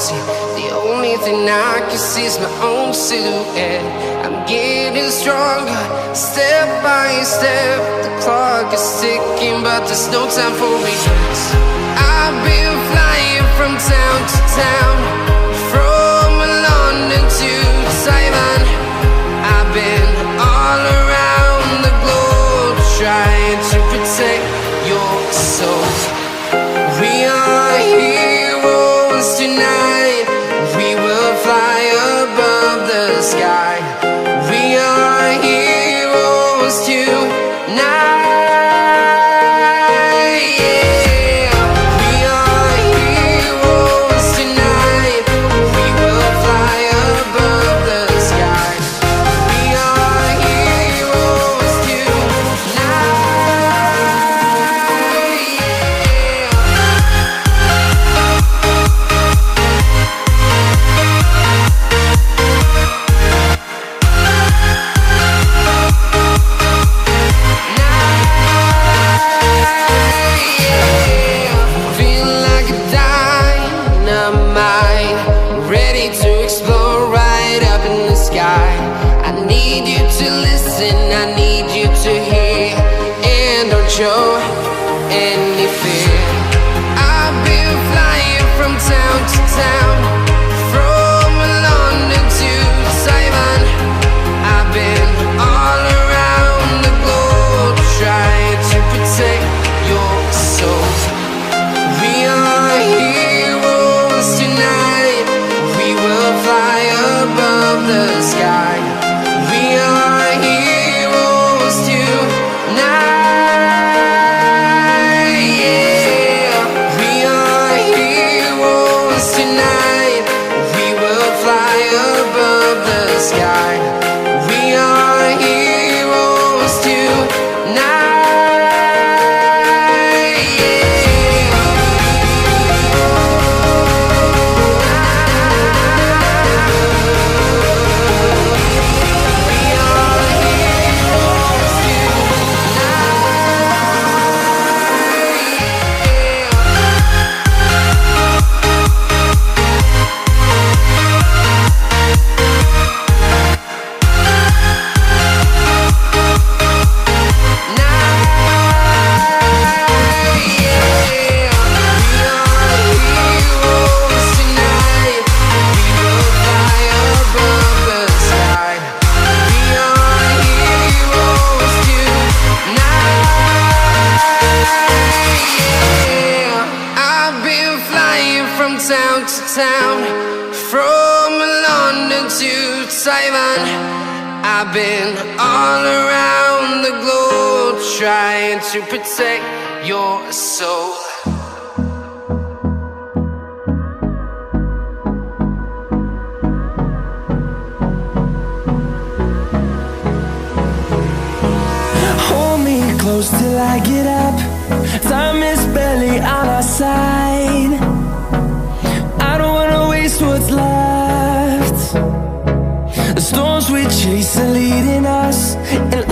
see. The only thing I can see is my own silhouette. I'm getting stronger, step by step. The clock is ticking, but there's no time for regrets. I've been flying from town to town, from London to Taiwan. I've been all around the globe, trying to protect your soul. We are heroes tonight. We will fly above the sky. We are heroes tonight. Yeah. We are heroes tonight. We will fly above the sky. We are heroes tonight. Feel like a dynamite, ready to explode right up in the sky. I need you to listen, I need you to hear, and don't show any fear. I've been flying from town to town, from London to Taiwan. I've been all around the globe, trying to protect your soul. We are heroes tonight. We will fly above the sky. We are heroes tonight. Yeah. We are heroes tonight. We will fly above the sky. We are heroes tonight. Town to town, from London to Taiwan. I've been all around the globe, trying to protect your soul. Hold me close till I get up. Time is barely on our side. I don't wanna waste what's left. The storms we chase are leading us, and